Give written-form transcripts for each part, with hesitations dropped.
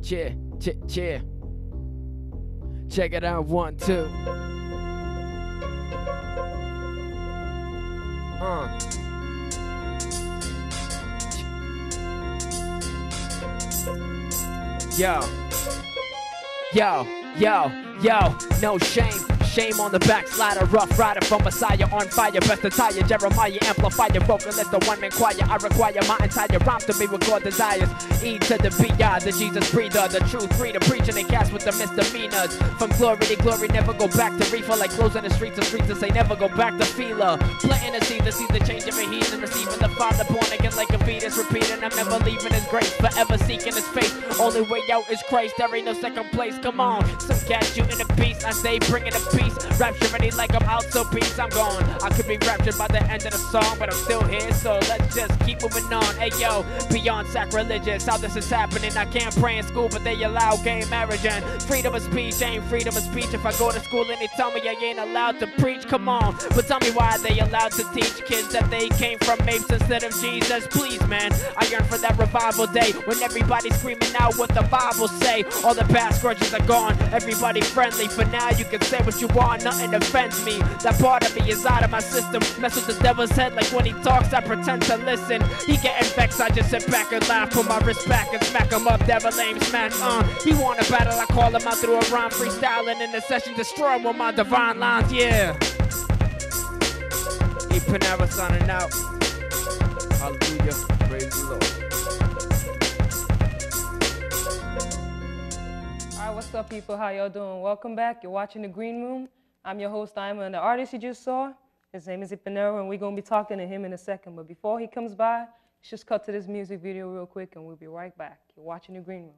Cheer. Check it out, 1, 2. Yo, no shame on the backslider, rough rider from Messiah, on fire, best attire, Jeremiah, amplifier, vocalist, the one-man choir. I require my entire rhyme to be with God desires. E to the B.I., the Jesus breather, the truth reader, preaching and cast with the misdemeanors. From glory to glory, never go back to reefer, like clothes in the streets of streets to say never go back to feeler. Planting to see the change of a heathen, receiving the Father, born again like a fetus, repeating, I'm never leaving his grace, forever seeking his face. Only way out is Christ, there ain't no second place, come on. Some cats shooting a piece, I say bringing a piece. Rapture ready like I'm out, so peace, I'm gone. I could be raptured by the end of the song, but I'm still here, so let's just keep moving on. Hey yo, beyond sacrilegious, how this is happening. I can't pray in school, but they allow gay marriage and freedom of speech. Ain't freedom of speech if I go to school and they tell me I ain't allowed to preach. Come on, but tell me why they allowed to teach kids that they came from apes instead of Jesus. Please, man, I yearn for that revival day when everybody's screaming out what the Bible say. All the past grudges are gone, everybody friendly. For now, you can say what you want, nothing offends me. That part of me is out of my system. Mess with the devil's head like when he talks, I pretend to listen. He getting vexed, I just sit back and laugh. Put my wrist back and smack him up, devil aim smash. He want a battle, I call him out through a rhyme. Freestyling in the session, destroy him with my divine lines, yeah. Epinero signing out. Hallelujah, praise the Lord. Alright, what's up people, how y'all doing? Welcome back, you're watching The Green Room. I'm your host, Aima, and the artist you just saw, his name is Epinero, and we're going to be talking to him in a second. But before he comes by, let's just cut to this music video real quick, and we'll be right back. You're watching The Green Room.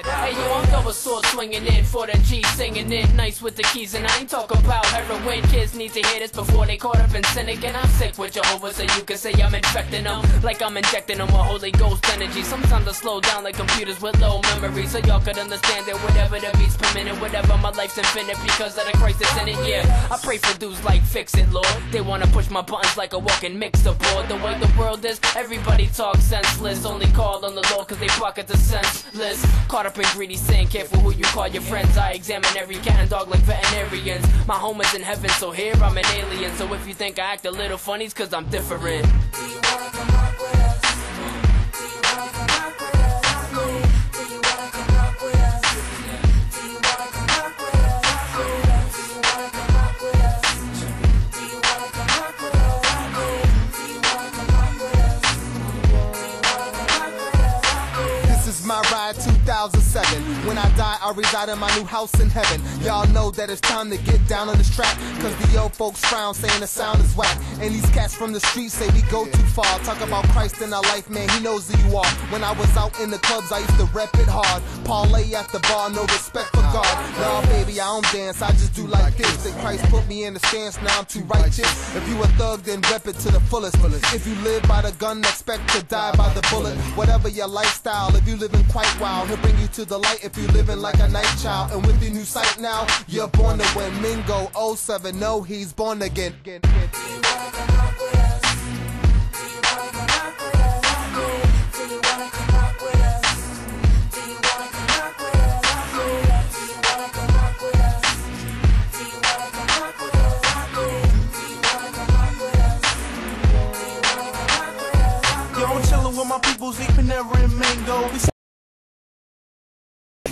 Hey yo, I'm double sword swinging in for the G, singing it nice with the keys, and I ain't talking about heroin. Kids need to hear this before they caught up in sin again. I'm sick with Jehovah, so you can say I'm infecting them, like I'm injecting them with Holy Ghost energy. Sometimes I slow down like computers with low memory, so y'all could understand that whatever the beats per minute, whatever, my life's infinite because of the Christ that's in it. Yeah, I pray for dudes like Fix It, Lord. They wanna push my buttons like a walking mixer board. The way the world is, everybody talks senseless. Only call on the Lord cause they pocket the senseless. Caught up in greedy sin, careful who you call your friends. I examine every cat and dog like veterinarians. My home is in heaven, so here I'm an alien. So if you think I act a little funny, it's cause I'm different. Do you wanna come rock with us? Do you wanna come rock with us? Do you wanna come rock with us? Do you wanna come rock with us? Do you wanna come rock with us? Do you wanna come rock with us? Do you wanna come rock with us? This is my ride 2007. When I die, I'll reside in my new house in heaven. Y'all know that it's time to get down on this track, cause the old folks frown saying the sound is whack. And these cats from the streets say we go too far. Talk about Christ in our life, man, he knows who you are. When I was out in the clubs, I used to rep it hard. Parlay at the bar, no respect for God. Nah, baby, I don't dance, I just do like this. That Christ put me in the stance, now I'm too righteous. If you a thug, then rep it to the fullest. If you live by the gun, expect to die by the bullet. Whatever your lifestyle, if you living quite wild, he'll bring you to the light if you living like a night child. And with your new sight now, you're born to win. Mingo 070, he's born again. Do you wanna come rock with us? Do you wanna come rock with us? Do you wanna come rock with us? Do you wanna come rock with us? Do you wanna come rock with us? Do you wanna come rock with us? Do you wanna come rock with us? Do you wanna come rock with us? Yo, I'm chillin' with my peoples, Epinero and Mango.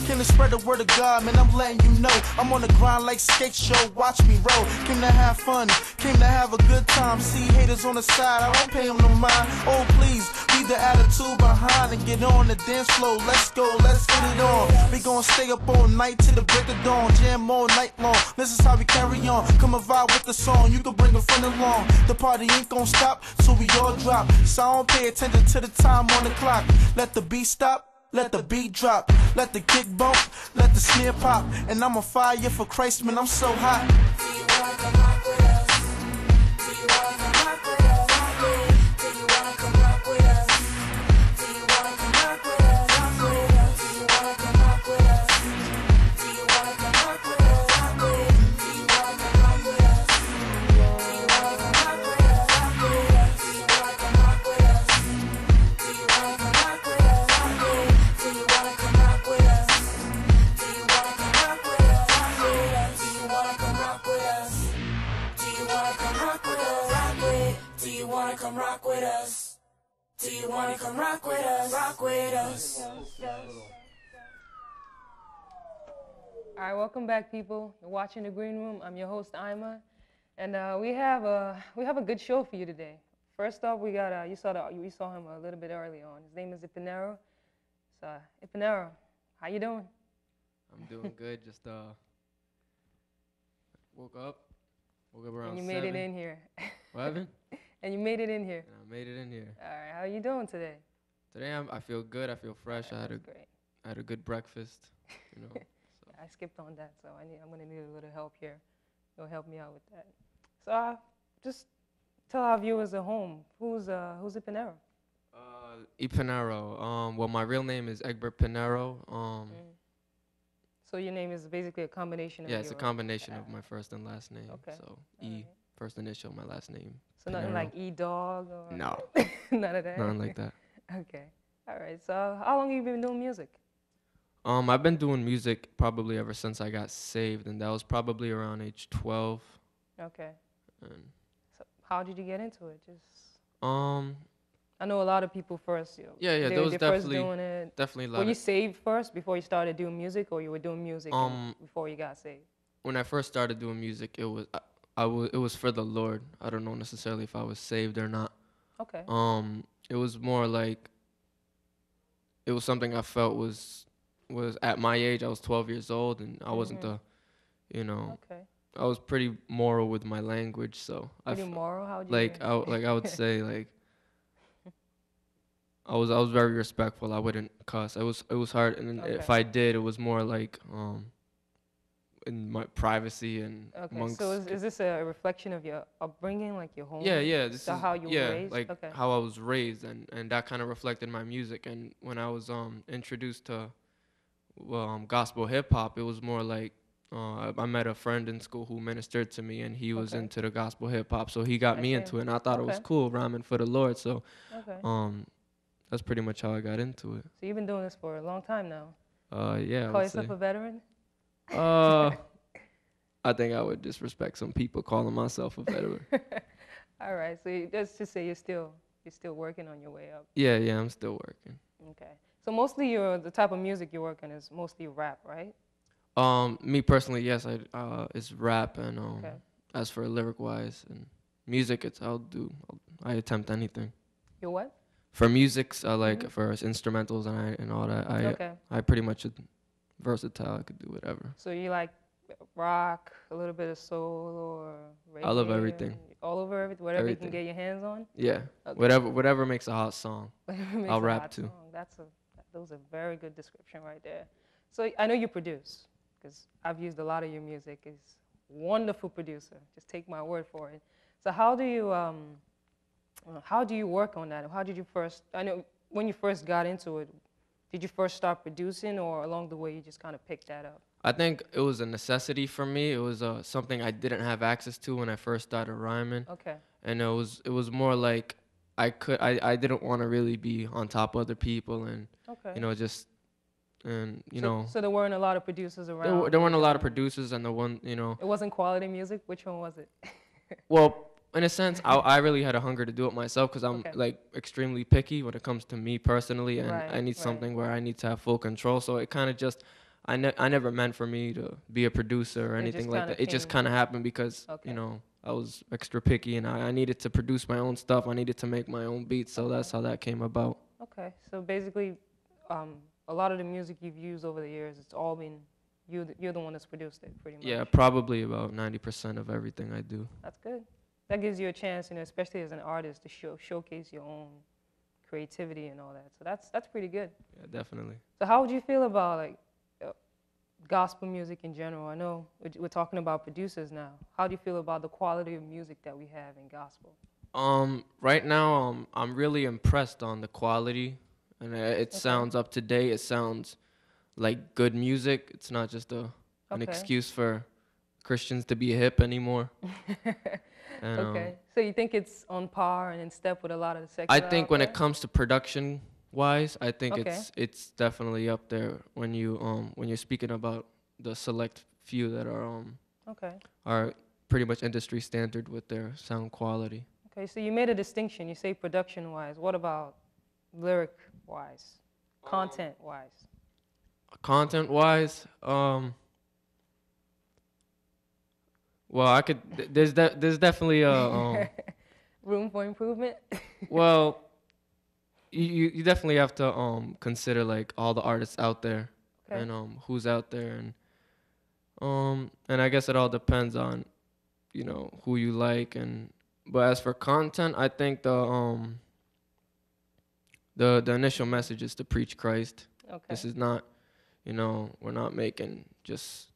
Can spread the word of God, man, I'm letting you know. I'm on the grind like skate show, watch me roll. Came to have fun, came to have a good time. See haters on the side, I don't pay them no mind. Oh please, leave the attitude behind and get on the dance floor. Let's go, let's get it on. We gon' stay up all night till the break of dawn. Jam all night long, this is how we carry on. Come and vibe with the song, you can bring a friend along. The party ain't gon' stop, so we all drop. So I don't pay attention to the time on the clock. Let the beat stop, let the beat drop, let the kick bump, let the snare pop. And I'm on fire for Christ, man, I'm so hot. Do you wanna come rock with us? Do you wanna come rock with us? Do you wanna come rock with us? Do you wanna come rock with us? Rock with us. All right, welcome back, people. You're watching The Green Room. I'm your host, Aima, and we have a good show for you today. First off, we got you saw him a little bit early on. His name is Epinero. So Epinero, how you doing? I'm doing good. Just woke up around And you 7. made it in here. What happened? And you made it in here. And I made it in here. All right, how you doing today? Today I feel good. I feel fresh. All right, I great. had a good breakfast. You know. So. I skipped on that, so I'm gonna need a little help here. You'll help me out with that. So just tell our viewers at home who's Epinero. Epinero. Well, my real name is Egbert Pinero. So your name is basically a combination of Yeah, it's a your- combination of my first and last name. Okay. So E, first initial, my last name. So nothing Pinero. like E-Dog or No. none of that. Nothing like that. Okay. All right. So how long have you been doing music? I've been doing music probably ever since I got saved, and that was probably around age 12. Okay. And So how did you get into it? Just um, I know a lot of people first. yeah, they're there was first definitely doing it. definitely a lot Were you of, saved first before you started doing music, or you were doing music before you got saved? when I first started doing music, it was for the Lord. I don't know necessarily if I was saved or not. Okay. It was more like it was something I felt was at my age. I was 12 years old, and I wasn't Okay. I was pretty moral with my language, so Pretty moral. How would you? like I would say like I was very respectful. I wouldn't cuss. It was hard, and then if Okay. I did, it was more like in my privacy and Okay. amongst. So is this a reflection of your upbringing, like your home? Yeah. This So is how you were raised? like Okay. how I was raised, and that kind of reflected my music. And when I was introduced to gospel hip hop, it was more like I met a friend in school who ministered to me, and he was Okay. into the gospel hip hop, so he got I me see. into it, and I thought it was Okay. cool rhyming for the Lord. So Okay. that's pretty much how I got into it. So you've been doing this for a long time now. Yeah. I Call would say. yourself a veteran? I think I would disrespect some people calling myself a veteran. All right. So let's just say you're still working on your way up. Yeah, I'm still working. Okay. So mostly the type of music you work on is mostly rap, right? Me personally, yes, it's rap, and Okay. as for lyric wise and music, I attempt anything. You're what? For musics, I like for instrumentals and all that. Okay. I pretty much versatile. I could do whatever. So you like rock, a little bit of soul, or reggae? I love everything. All over everything, whatever you Everything. can get your hands on. Yeah, Okay. whatever makes a hot song. Makes I'll a rap hot too. song. Those are very good description right there. So I know you produce, because I've used a lot of your music. It's wonderful producer. Just take my word for it. So how do you work on that? How did you first? I know when you first got into it, did you first start producing, or along the way you just kind of picked that up? I think it was a necessity for me. It was something I didn't have access to when I first started rhyming. Okay. And it was more like I didn't want to really be on top of other people, and Okay. So there weren't a lot of producers around. there weren't a lot of producers, and It wasn't quality music. Which one was it? well, in a sense, I really had a hunger to do it myself, because I'm Okay. like extremely picky when it comes to me personally, and Right, I need right. something where I need to have full control. So it kind of just I never meant for me to be a producer or It anything just like kinda that. It just came- kind of happened because Okay. I was extra picky, and I needed to produce my own stuff. I needed to make my own beats, so that's how that came about. Okay. So basically, a lot of the music you've used over the years, it's all been you're the one that's produced it, pretty much. Yeah, probably about 90% of everything I do. That's good. That gives you a chance, especially as an artist, to showcase your own creativity and all that. So that's pretty good. Yeah, definitely. So how would you feel about like gospel music in general? I know we're talking about producers now. How do you feel about the quality of music that we have in gospel? Right now, I'm really impressed on the quality, and it sounds up to date. It sounds like good music. It's not just an Okay. excuse for Christians to be hip anymore. And, Okay. So you think it's on par and in step with a lot of the secular I think out when there? it comes to production wise, I think Okay. it's definitely up there when you're speaking about the select few that are pretty much industry standard with their sound quality. Okay, so you made a distinction. You say production-wise. What about lyric-wise, content-wise? Content-wise, well, I could. There's definitely a Room for improvement? well, you definitely have to consider like all the artists out there Okay. and who's out there and I guess it all depends on who you like but as for content, I think the initial message is to preach Christ. Okay. This is not, we're not making just,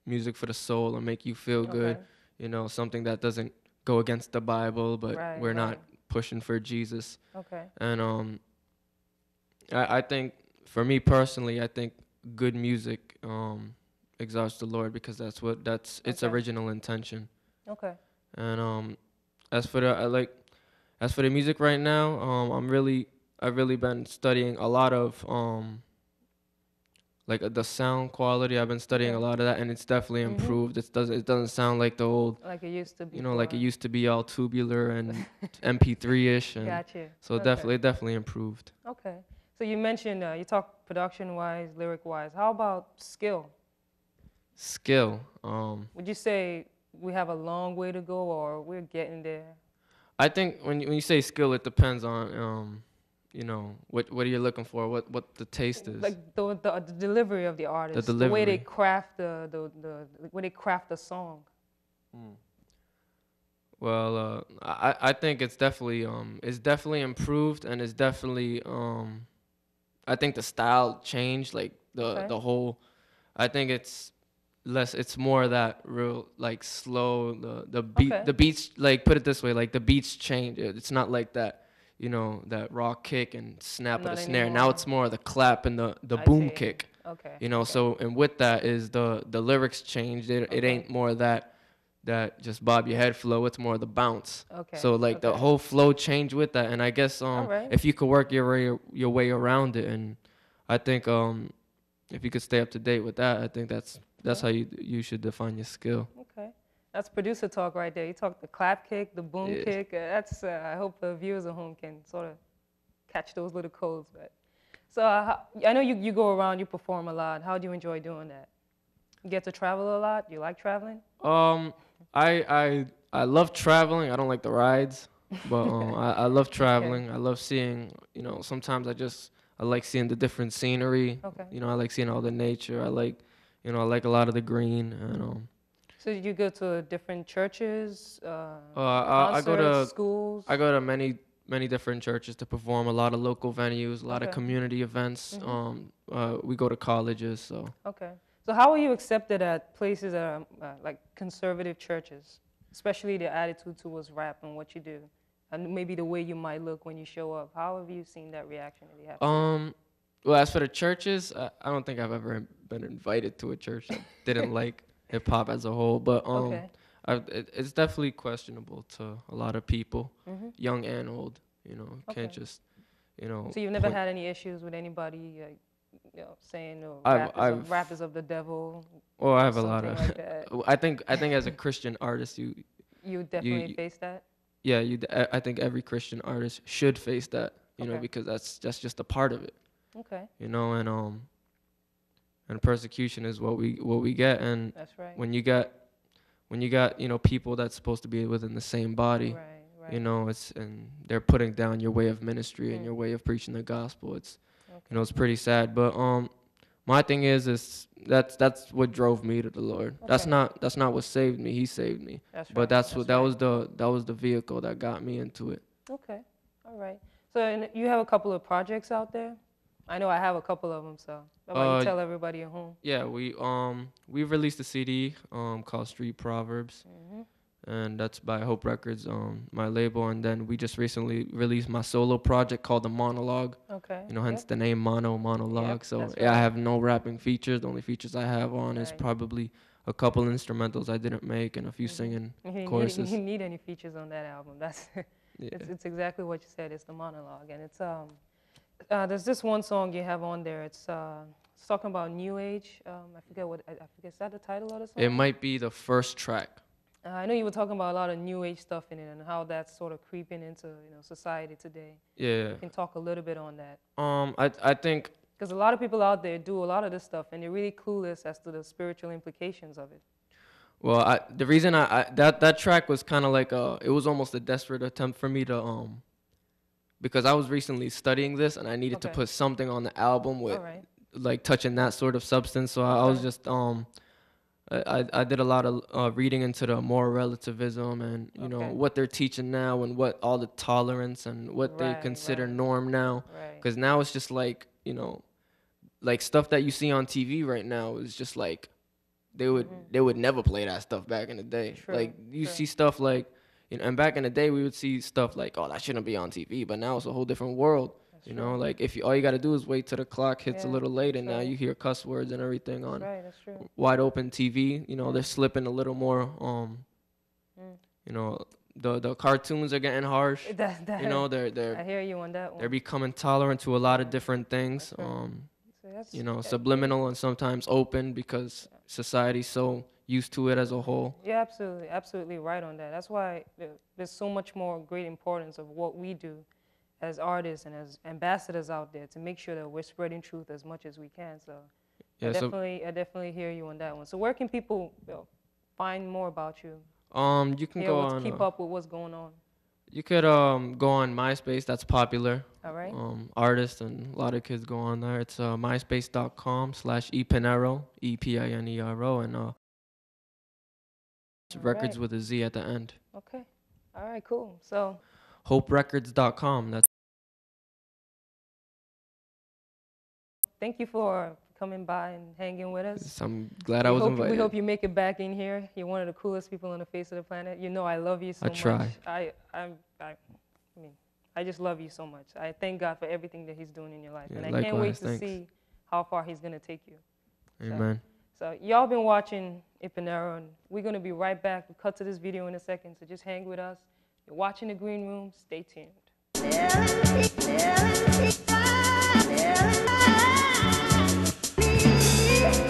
music for the soul or make you feel good, Okay. Something that doesn't go against the Bible, but Right, we're not right. pushing for Jesus. Okay. And I think for me personally, I think good music exalts the Lord because that's its Okay. original intention. Okay. And as for the music right now, I've really been studying a lot of like the sound quality. I've been studying a Okay. lot of that, and it's definitely improved. It doesn't sound like the old, Like it used to be. like it used to be all tubular and MP3-ish, and Gotcha. so Okay. it definitely improved. Okay. So you mentioned you talk production-wise, lyric-wise. How about skill? Skill. Would you say we have a long way to go, or we're getting there? I think when you say skill, it depends on what are you looking for, what the taste is. Like the delivery of the artist, the way they delivery. craft the way they craft the song. Well, I think it's definitely improved, and it's definitely I think the style changed, like Okay. the whole. I think it's more that real like slow the beat Okay. the beats, like, put it this way, like the beats change. It's not like that, that raw kick and snap of Not the snare. Now anymore. it's more the clap and the I boom see. kick. Okay. So, and with that is the lyrics changed. It Okay. ain't more that just bob your head flow. It's more the bounce. Okay. So like the Okay. whole flow changed with that, and I guess All right. if you could work your way around it, and I think if you could stay up to date with that, I think that's how you should define your skill. Okay. That's producer talk right there. You talk the clap kick, the boom Yeah. kick. That's I hope the viewers at home can sort of catch those little codes. But so I know you go around, you perform a lot. How do you enjoy doing that? You get to travel a lot. You like traveling? I love traveling. I don't like the rides, but I love traveling. I love seeing. Sometimes I like seeing the different scenery. Okay. I like seeing all the nature. I like a lot of the green and So you go to different churches, I go concerts, to schools? I go to many different churches to perform, a lot of local venues, a lot of Okay. community events. We go to colleges, so. Okay. So how are you accepted at places that are like conservative churches, especially their attitude towards rap and what you do, and maybe the way you might look when you show up? How have you seen that reaction that they have? Well, as for the churches, I don't think I've ever been invited to a church that didn't like hip hop as a whole, but Okay. it's definitely questionable to a lot of people, young and old. Okay. Can't just, So you've never point- had any issues with anybody, saying I've- rap is of the devil? Well, I have a something lot of. like that. I think as a Christian artist, You would definitely face that. yeah, I think every Christian artist should face that, Okay. because that's just a part of it, Okay. and persecution is what we get, and That's right. when you got people that's supposed to be within the same body, Right. and they're putting down your way of ministry and your way of preaching the gospel. It's Okay. it's pretty sad, but my thing is that's what drove me to the Lord. That's Okay. not what saved me. He saved me. That's But right. that right. was the vehicle that got me into it. Okay. All right. So and you have a couple of projects out there. I know I have a couple of them. So how about you tell everybody at home? Yeah, we released a CD called Street Proverbs, and that's by Hope Records, my label. And then we just recently released my solo project called The Monologue. Okay. Hence the name Monologue. Yep, So that's yeah, I right. have no rapping features. The only features I have on is Right. probably a couple instrumentals I didn't make and a few singing You choruses. didn't need any features on that album. That's Yeah. it's exactly what you said. It's the monologue, and it's there's this one song you have on there. It's talking about new age. I forget is that the title of the song? It might be the first track. I know you were talking about a lot of new age stuff in it and how that's sort of creeping into society today. Yeah. You can talk a little bit on that. I think Because a lot of people out there do a lot of this stuff and they're really clueless as to the spiritual implications of it. well, the reason that track was kind of like it was almost a desperate attempt for me to because I was recently studying this and I needed to put something on the album with like touching that sort of substance. So I was just I did a lot of reading into the moral relativism and you know what they're teaching now and what all the tolerance and what they consider norm now. Because now it's just like like stuff that you see on TV right now is just like they would never play that stuff back in the day. Like you see stuff like and back in the day we would see stuff like, oh, that shouldn't be on TV, but now it's a whole different world. You know, like if all you got to do is wait till the clock hits a little late and now you hear cuss words and everything on wide open TV. You know, they're slipping a little more. You know, the cartoons are getting harsh. You know, they're I hear you on that one. They're becoming tolerant to a lot of different things. You know, subliminal and sometimes open because society's so used to it as a whole. You're absolutely right on that. That's why there's so much more great importance of what we do as artists and as ambassadors out there to make sure that we're spreading truth as much as we can. So I definitely hear you on that one. So where can people find more about you? You can go on keep up with what's going on. You could go on MySpace. That's popular. All right. Artists and a lot of kids go on there. It's myspace.com/Epinero, Epinero, and it's records with a Z at the end. Okay. All right. Cool. So hoperecords.com. That's. Thank you for coming by and hanging with us. I'm glad I was invited. We hope you make it back in here. You're one of the coolest people on the face of the planet. You know I love you so much. I mean, I just love you so much. I thank God for everything that He's doing in your life. Yeah, and I likewise, can't wait to see how far He's going to take you. Amen. So y'all been watching Epinero, and we're going to be right back. We'll cut to this video in a second, so just hang with us. You're watching The Green Room. Stay tuned.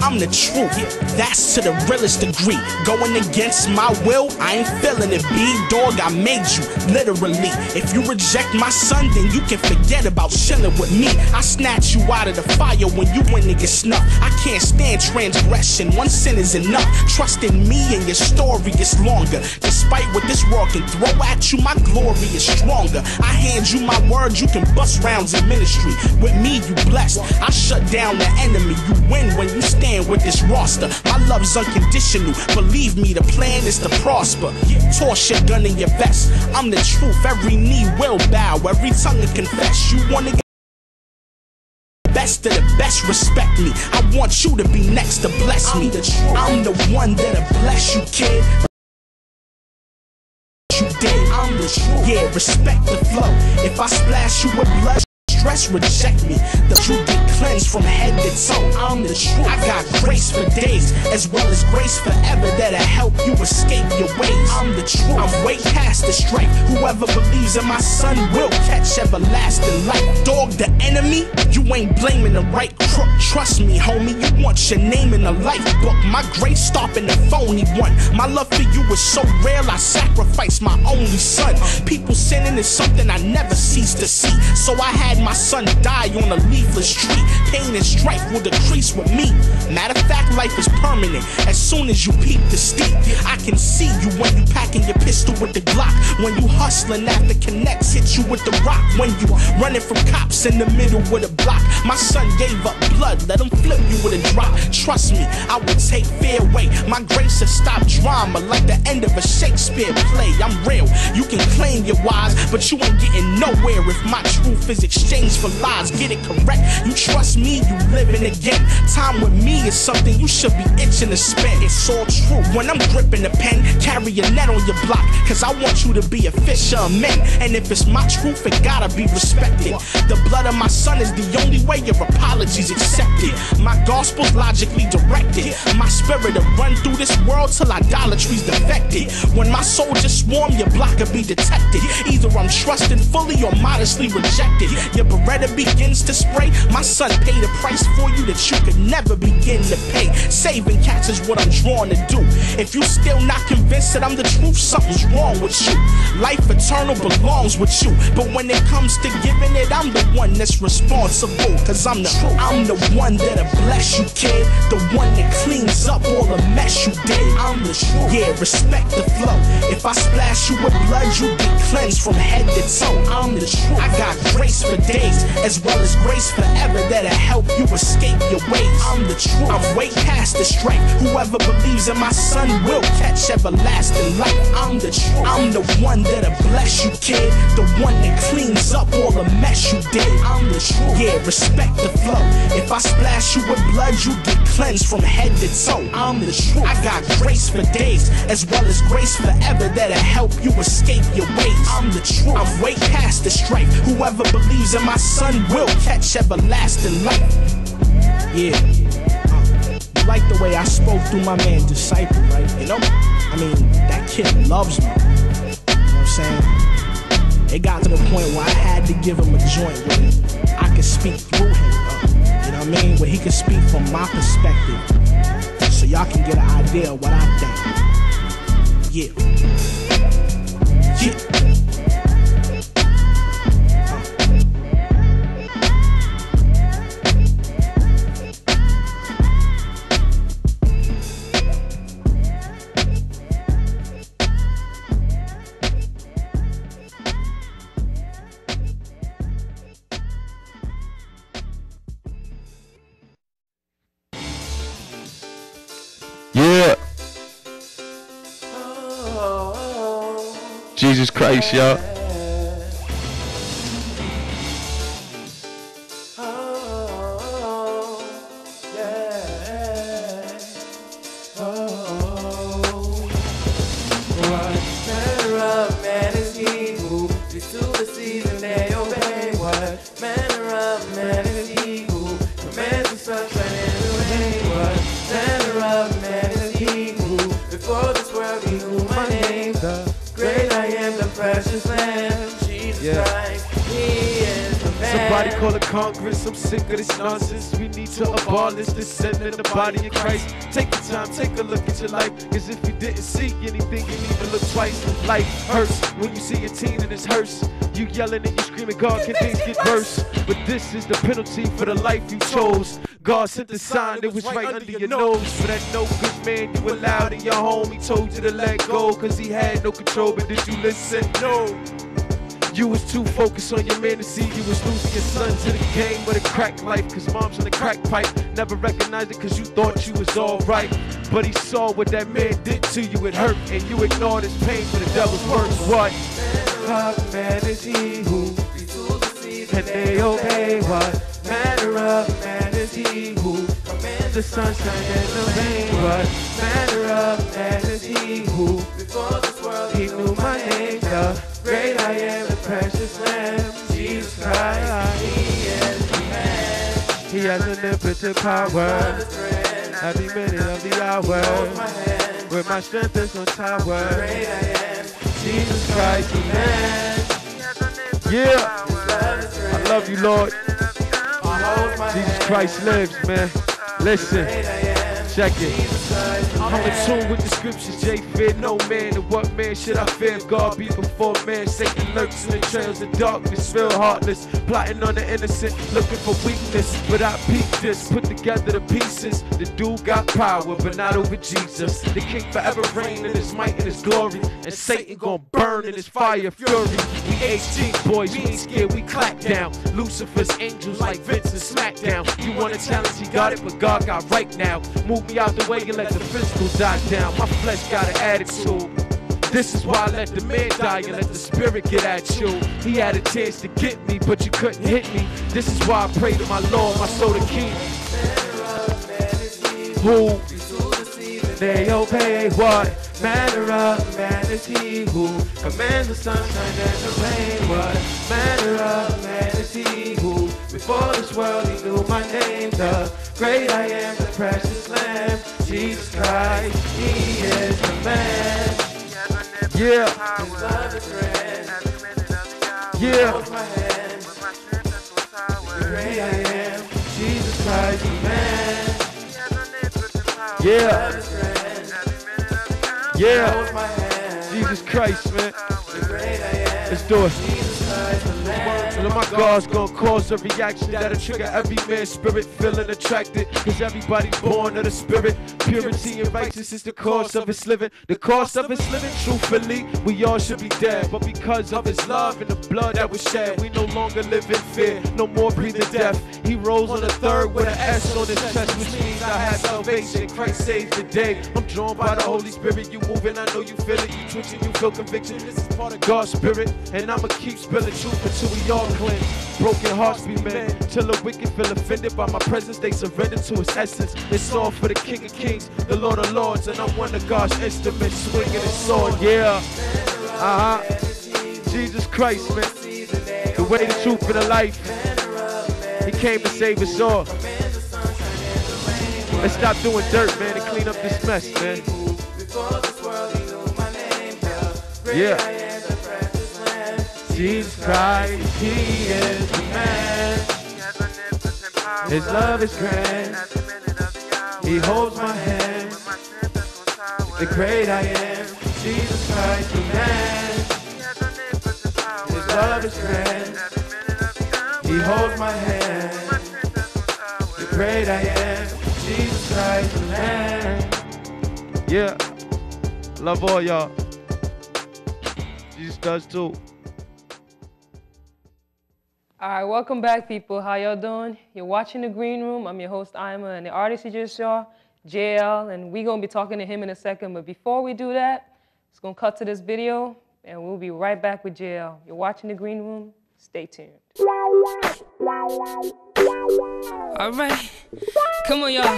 I'm the truth, that's to the realest degree. Going against my will, I ain't feeling it, B-dog, I made you, literally. If you reject my son, then you can forget about chilling with me. I snatch you out of the fire when you went to get snuffed. I can't stand transgression, one sin is enough. Trust in me and your story is longer. Despite what this world can throw at you, my glory is stronger. I hand you my word, you can bust rounds in ministry. With me, you blessed. I shut down the enemy. You win when you stand with this roster. My love's unconditional. Believe me, the plan is to prosper. Toss your gun in your vest. I'm the truth. Every knee will bow. Every tongue will confess. You wanna get best of the best, respect me. I want you to be next to bless me. I'm the one that'll bless you, kid. You did. I'm the truth. Yeah, respect the flow. If I splash you with blood, stress, reject me. The truth get cleansed from head to toe. I'm the truth. I got grace for days, as well as grace forever that'll help you escape your ways. I'm the truth. I'm way past the strife. Whoever believes in my son will catch everlasting life. Dog, the enemy, you ain't blaming the right crook. Trust me, homie, you want your name in a life book. My grace stopping the phony one. My love for you is so real, I sacrificed my only son. People sinning is something I never cease to see. So I had my son die on a leafless tree. Pain and strife will decrease with me. Matter of fact, life is permanent. As soon as you peep the steep, I can see you when you packing your pistol with the Glock. When you hustling after connects hit you with the rock. When you running from cops in the middle with a block. My son gave up blood, let him flip you with a drop. Trust me, I will take fear away. My grace will stop drama like the end of a Shakespeare play. I'm real, you can claim you're wise, but you ain't getting nowhere if my truth is exchanged for lies. Get it correct, you trust me, you living again. Time with me is something you should be itching to spend. It's all true. When I'm gripping the pen, carry a net on your block, cause I want you to be a fisher of men. And if it's my truth, it gotta be respected. The blood of my son is the only way your apologies accepted. My gospel's logically directed. My spirit will run through this world till idolatry's defected. When my soldiers swarm, your block will be detected. Either I'm trusted fully or modestly rejected. Your Beretta begins to spray. My son paid a price for you that you could never begin to pay. Saving cats is what I'm drawn to do. If you still not convinced that I'm the truth, something's wrong with you. Life eternal belongs with you, but when it comes to giving it, I'm the one that's responsible. Cause I'm the one that'll bless you, kid. The one that cleans up all the mess you did. I'm the truth. Yeah, respect the flow. If I splash you with blood, you get cleansed from head to toe. I'm the truth. I got grace for days, as well as grace forever that'll help you escape your ways. I'm the truth. I'm way past the strength. Whoever believes in my son will catch everlasting life. I'm the truth. I'm the one that'll bless you, kid. The one that cleans up all the mess you did. I'm the truth. Yeah, respect the flow. If I splash you with blood, you get cleansed from head to toe. I'm the truth. I got grace for days, as well as grace forever that'll help you escape your ways. I'm the truth. I'm way past the strife. Whoever believes in my son will catch everlasting life. Yeah. You like the way I spoke through my man Disciple, right? You know? I mean, that kid loves me. You know what I'm saying? It got to the point where I had to give him a joint where I could speak through him. You know what I mean? Where he could speak from my perspective, so y'all can get an idea of what I think. Yeah. Yeah. Yeah. Jesus Christ, y'all. Somebody call it Congress, I'm sick of this nonsense. We need to abolish this sin in the body of Christ. Take the time, take a look at your life, cause if you didn't see anything, you need to look twice. Life hurts when you see a teen in his hearse. You yelling and you screaming, God, can things get worse? But this is the penalty for the life you chose. God sent the sign that was right under your nose. For that no good man you allowed in your home, he told you to let go, cause he had no control, but did you listen? No. You was too focused on your man to see you was losing your son to the game of the crack life. Cause mom's on the crack pipe, never recognized it cause you thought you was alright. But he saw what that man did to you, it hurt. And you ignored his pain for the devil's work. What? How man is he who and they obey? What manner of man is he who commands the sunshine and the rain? What manner of man is he who before this world he knew my name? The great I am, the precious Lamb, Jesus Christ. He is the man. He has omnipotent power. Every minute of the hour, where my strength is on tower. Great I am, Jesus Christ, the man. Yeah, I love you, Lord. Jesus Christ lives, man. Listen, check it. I'm in tune with the scriptures, J. Fear no man. And what man should I fear? If God be before man. Satan lurks in the trails of darkness, feel heartless, plotting on the innocent, looking for weakness. But I peep this, put together the pieces. The dude got power, but not over Jesus. The king forever reign in his might and his glory, and Satan gon' burn in his fire fury. We HG boys, we ain't scared, we clap down. Lucifer's angels like Vince and SmackDown. You want a challenge, he got it, but God got right now. Move me out the way and let the physical die down. My flesh got an attitude. This is why I let the man die and let the spirit get at you. He had a chance to get me, but you couldn't hit me. This is why I pray to my Lord, my soul to keep. Who they obey? What manner of man is he who commands the sunshine and the rain? What manner of man is he who before this world he knew my name? The great I am, the precious Lamb, Jesus Christ, he is the man. Yeah. Yeah. Yeah. Yeah. Jesus Christ, man. Let's do it. One of my God's gonna cause a reaction that'll trigger every man's spirit feeling attracted. Cause everybody's born of the spirit. Purity and righteousness is the cost of his living. The cost of his living, truthfully, we all should be dead. But because of his love and the blood that was shed, we no longer live in fear, no more breathing death. He rose on the third with an S on his chest, which means I have salvation. Christ saves the day. I'm drawn by the Holy Spirit. You moving, I know you feel it. You twitching, you feel conviction. This is part of God's spirit. And I'ma keep spilling truth until we all cleanse. Broken hearts be mended, till the wicked feel offended by my presence. They surrender to his essence. It's all for the King of Kings, the Lord of Lords, and I'm one of God's instruments, swinging his sword. Yeah, Jesus Christ, man, the way, the truth, and the life. He came to save us all. Let's stop doing dirt, man, and clean up this mess, man. Yeah. Jesus Christ, he is the man. His love is grand. He holds my hand. The great I am. Jesus Christ, the man. His love is grand. He holds my hand. The great I am. Jesus Christ, the man. Yeah. Love all y'all. Jesus does too. All right, welcome back, people. How y'all doing? You're watching The Green Room. I'm your host, Aima, and the artist you just saw, J-ail, and we're going to be talking to him in a second. But before we do that, it's going to cut to this video, and we'll be right back with J-ail. You're watching The Green Room. Stay tuned. All right, come on, y'all.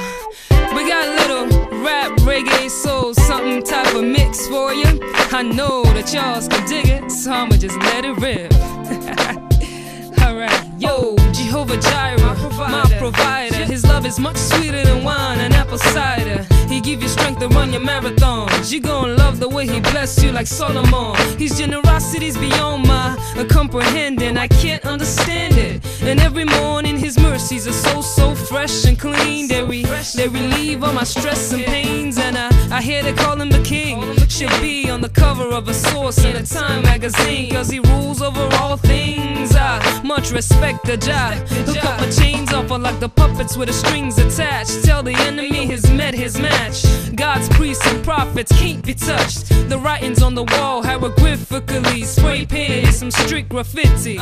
We got a little rap, reggae, soul, something type of mix for you. I know that y'all can dig it, so I'ma just let it rip. Alright, yo, Jehovah Jireh, my provider. His love is much sweeter than wine and apple cider. He give you strength to run your marathons. You gon' love the way he bless you like Solomon. His generosity's beyond my comprehending. I can't understand it. And every morning his mercies are so fresh and clean. They relieve all my stress and pains. And I hear they call him the king. Should be on the cover of a Source and a Time magazine, cause he rules over all things. I much respect the Jah. Hook up my chains off like the puppets with the strings attached. Tell the enemy has met his match. God's priests and prophets can't be touched. The writings on the wall hieroglyphically spray painted some strict graffiti.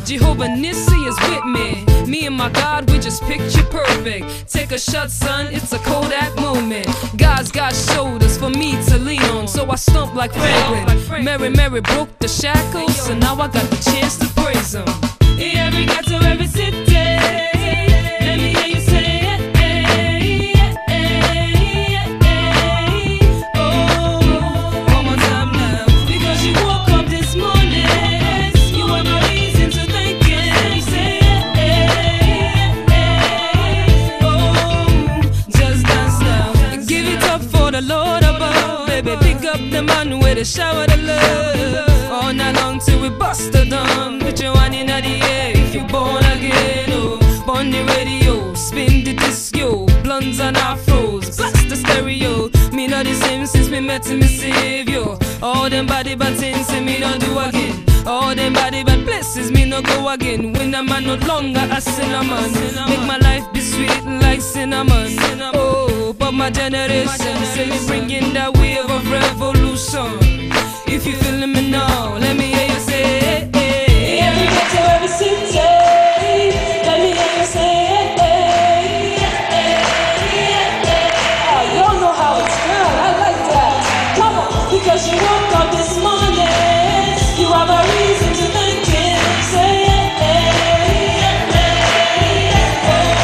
Jehovah Nissi is with me. Me and my God, we just picture perfect. Take a shot, son, it's a Kodak moment. God's got shoulders for me to lean on, so I stomp like Franklin. Mary broke the shackles, so now I got the chance to praise him. In every ghetto, every city, let me hear you say it. Oh, one more time now. Because you woke up this morning, you have no reason to thank him. Say oh, just dance now. Give it up for the Lord above, baby. Pick up the man with a shower of love. All night long till we bust the dawn. Put your hand in the air if you're born again. Oh, on the radio, spin the disco, blondes and afros, blast the stereo. Me not the same since me met me savior. All them body bad things say me don't do again. All them body bad places me no go again. When a man no longer a cinnamon, make my life be sweet like cinnamon. Oh, but my generation say me bringing that wave of revolution. If you feeling me now, let me hear you say hey, hey. Every ghetto, every city, let me hear you say hey, hey, hey. Oh, you don't know how it's done. I like that. Come on, because you woke up this morning, you have a reason to thank him. Say hey, hey, hey.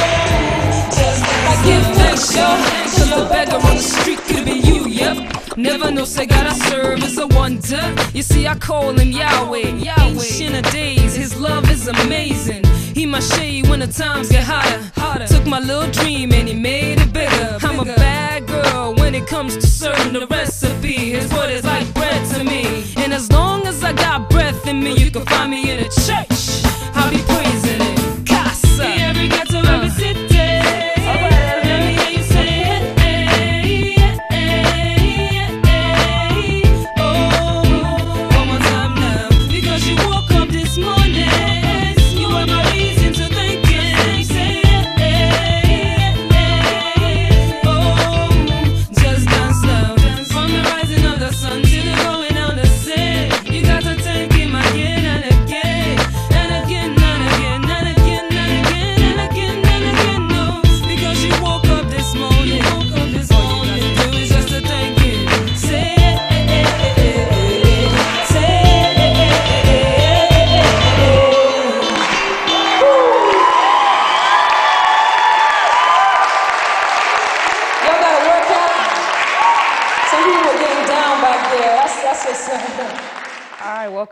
Just I give thanks, yo, cause the beggar on the street could be you, yep. Never know, say God I serve is a wonder. You see, I call him Yahweh. Ancient of days, his love is amazing. He my shade when the times get hotter. Took my little dream and he made it bigger. I'm a bad girl when it comes to serving the recipe. His word is like bread to me. And as long as I got breath in me, you can find me in a church. I'll be praising it. Casa. Every ghetto, every city. Let me hear you say it.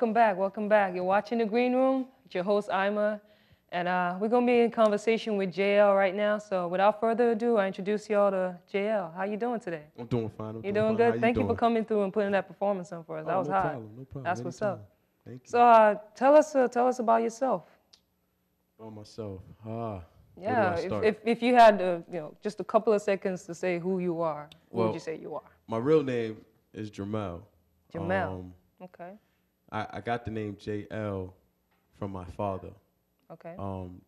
welcome back, welcome back. You're watching The Green Room. It's your host, Aima. And we're going to be in conversation with J-ail right now. So without further ado, I introduce y'all to J-ail. How you doing today? I'm doing fine. You doing good? Thank you for coming through and putting that performance on for us. That was hot. No problem. That's what's up. Thank you. So tell us about yourself. About myself. Where do Yeah, I start? if you had just a couple of seconds to say who you are, who would you say you are? My real name is Jamel. Jamel. Okay. I got the name J-ail from my father. Okay.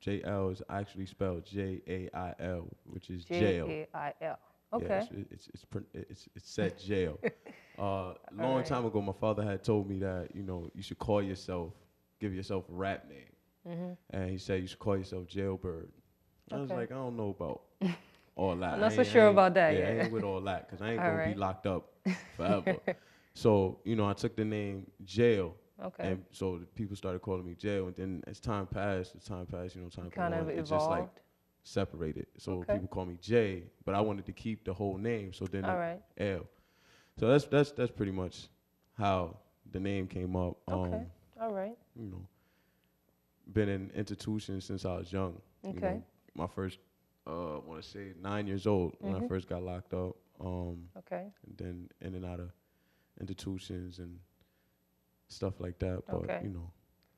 J-ail is actually spelled J-a-i-l, which is jail. J-a-i-l. Okay. Yeah, it's said jail. Long time ago, my father had told me that you should call yourself, give yourself a rap name, and he said you should call yourself Jailbird. I was like, I don't know about all that. I'm not so sure about that yet. yet. I ain't with all that because I ain't All gonna right. be locked up forever. So I took the name Jail. Okay. And so the people started calling me Jail, and then as time passed, time kind of it just like evolved. separated. So Okay. people call me Jay, but I wanted to keep the whole name, so then All right. L. So that's pretty much how the name came up. Okay. All right. Been in institutions since I was young. Okay. My first, I want to say 9 years old when I first got locked up. Okay. And then in and out of institutions and stuff like that. But Okay.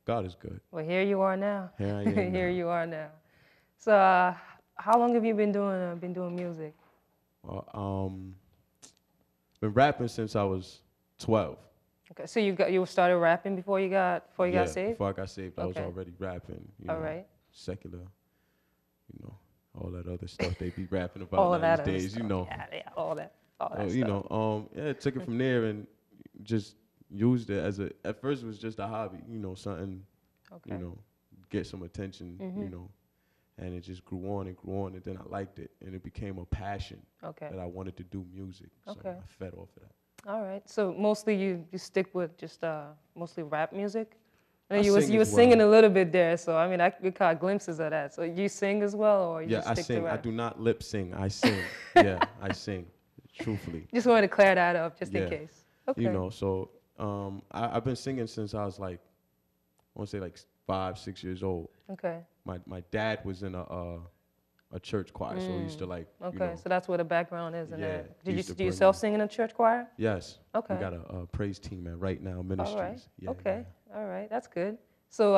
God is good. Well, here you are now. Here I am. Here now. you are now. So, how long have you been doing music? Been rapping since I was 12. Okay. So you started rapping before you got saved? Before I got saved, I was Okay. already rapping. All right. Secular, all that other stuff they be rapping about All of that these other days, stuff. Yeah, all that stuff. Took it from there and just used it at first it was just a hobby, something, Okay. get some attention, and it just grew on, and then I liked it, and it became a passion Okay. that I wanted to do music, so Okay. I fed off of that. All right. So mostly you stick with just mostly rap music? I know I you were sing as singing well. a little bit there, so I mean I caught glimpses of that. So you sing as well, or you Yeah, just I stick sing. to I rap? do not lip sing. I sing. Yeah, I sing. Truthfully. Just wanted to clear that up, just in Yeah. case. Okay. So I've been singing since I was like, I want to say like 5, 6 years old. Okay. My dad was in a church choir, so he used to like. Okay. So that's where the background is, and Yeah, do he used to you bring yourself me- sing in a church choir? Yes. Okay. We got a praise team at Right Now Ministries. All right. Yeah, Okay. All right. That's good. So,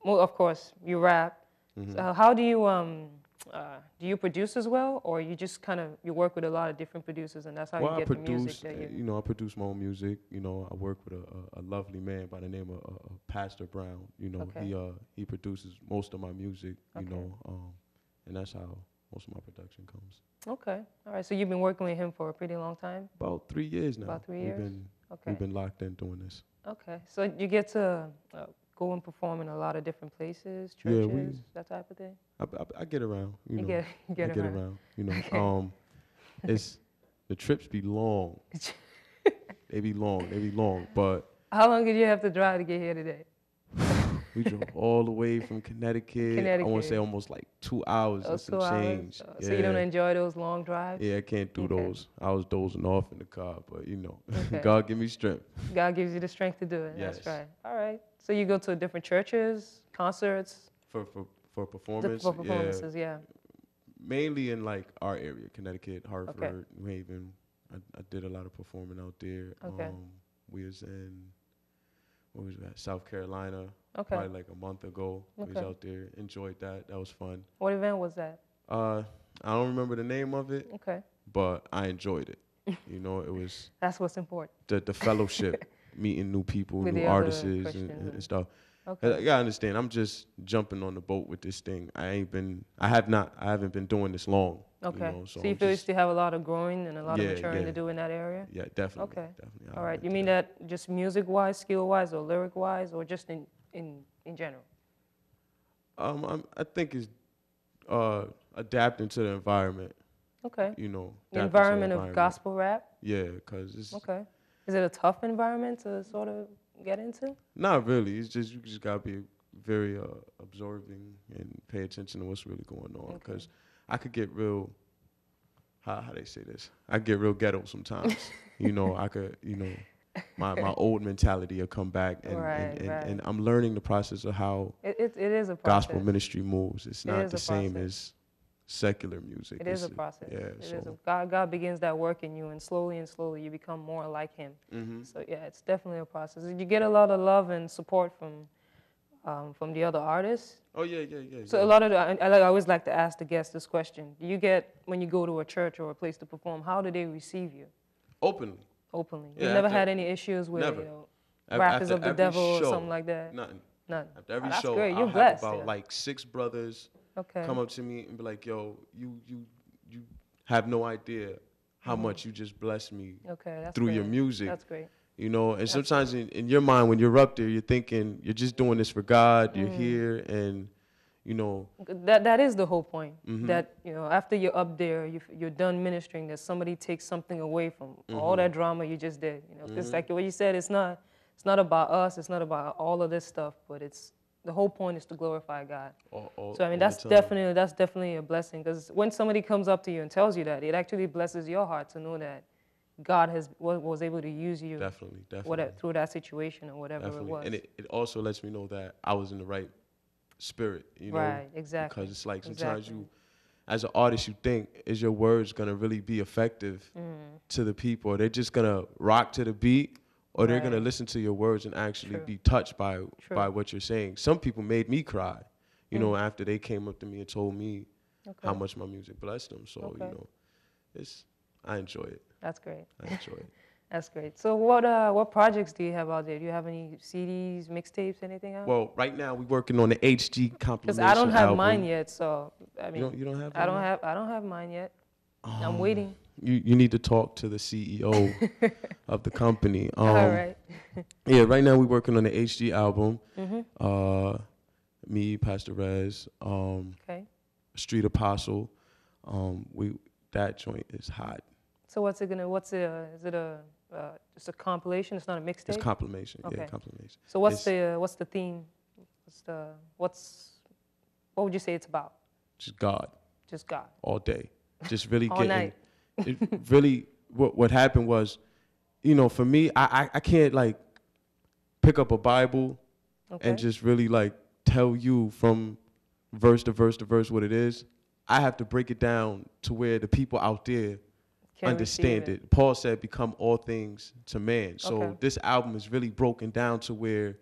well, of course, you rap. Mm-hmm. So how do you produce as well, or you just you work with a lot of different producers, and that's how Well, you I get the produce, music that you? I produce my own music. I work with a lovely man by the name of Pastor Brown. Okay. He produces most of my music. Okay. And that's how most of my production comes. Okay. All right. So you've been working with him for a pretty long time. About 3 years now. About 3 years? Okay. We've been locked in doing this. Okay. So you get to go and perform in a lot of different places, churches, that type of thing. I get around. You know. get I get around. It's the trips be long. They be long. But How long did you have to drive to get here today? we drove all the way from Connecticut. I want to say almost like 2 hours and some 2 hours. change. So you don't enjoy those long drives? Yeah, I can't do Okay. those. I was dozing off in the car, but Okay. God give me strength. God gives you the strength to do it. Yes. That's right. All right. So you go to different churches, concerts, For performance, for performances, yeah. mainly in like our area, Connecticut, Hartford, New Haven. I did a lot of performing out there. Okay. We was in, where was that? South Carolina, Okay. probably like a month ago. We was Okay. out there, enjoyed that. That was fun. What event was that? I don't remember the name of it, Okay. but I enjoyed it. It was That's what's important. the fellowship, meeting new people, With new the other artists Christians and and- stuff. Okay. You gotta understand, I'm just jumping on the boat with this thing. I haven't been doing this long. Okay. So So you I'm feel you just- still have a lot of growing and a lot of Yeah, maturing to yeah. do in that area? Yeah, definitely. Okay. Definitely. All I'll right. get You to mean that just music-wise, skill-wise, or lyric-wise, or just in general? I think it's adapting to the environment. Okay. You know, The adapting to environment of gospel rap? Yeah, because it's Okay. Is it a tough environment to sort of get into? not really. It's just you just gotta be very absorbing and pay attention to what's really going on. Okay. Because I could get real. How they say this? I get real ghetto sometimes. I could my old mentality will come back, and, and I'm learning the process of how it is a process. gospel ministry moves. It's not the same process. as secular music. It is a process. Yeah, it is God begins that work in you, and slowly you become more like Him. So yeah, it's definitely a process. You get a lot of love and support from the other artists. Oh yeah. So a lot of I always like to ask the guests this question: do you get, when you go to a church or a place to perform, how do they receive you? Openly. Yeah, you've never had any issues with rappers of the devil or something like that? None. After every that's show, great. I'll You're have blessed, about like 6 brothers come up to me and be like, "Yo, you have no idea how much you just blessed me through your music." That's great. You know, and sometimes in your mind, when you're up there, you're thinking you're just doing this for God. You're here, and you know. That is the whole point. That, you know, after you're up there, you're done ministering, that somebody takes something away from all that drama you just did. You know, it's like what you said. It's not about us. It's not about all of this stuff. But the whole point is to glorify God. So I mean, that's definitely a blessing, because when somebody comes up to you and tells you that, it actually blesses your heart to know that God was able to use you definitely through that situation or whatever it was. And it also lets me know that I was in the right spirit, you know. Right, exactly. Because it's like sometimes you, as an artist, you think, is your words gonna really be effective to the people? Or they're just gonna rock to the beat, or they're gonna listen to your words and actually be touched by what you're saying. Some people made me cry, you know, after they came up to me and told me how much my music blessed them. So you know, I enjoy it. That's great. I enjoy it. That's great. So what projects do you have out there? Do you have any CDs, mixtapes, anything out? Well, right now we're working on the HG compilation. Because I don't have mine yet, so I mean, you don't have. I don't have mine yet. I'm waiting. You need to talk to the CEO of the company. All right. Yeah, right now we're working on the HG album. Me, Pastor Rez, Street Apostle. That joint is hot. So is it just a compilation? It's not a mixtape? It's compilation. Okay. Yeah, compilation. So what's the theme? What would you say it's about? Just God. Just God. All day. Just really all night. Really, what happened was, you know, for me, I can't like pick up a Bible and just really like tell you from verse to verse to verse what it is. I have to break it down to where the people out there understand it. Paul said, become all things to man. So this album is really broken down to where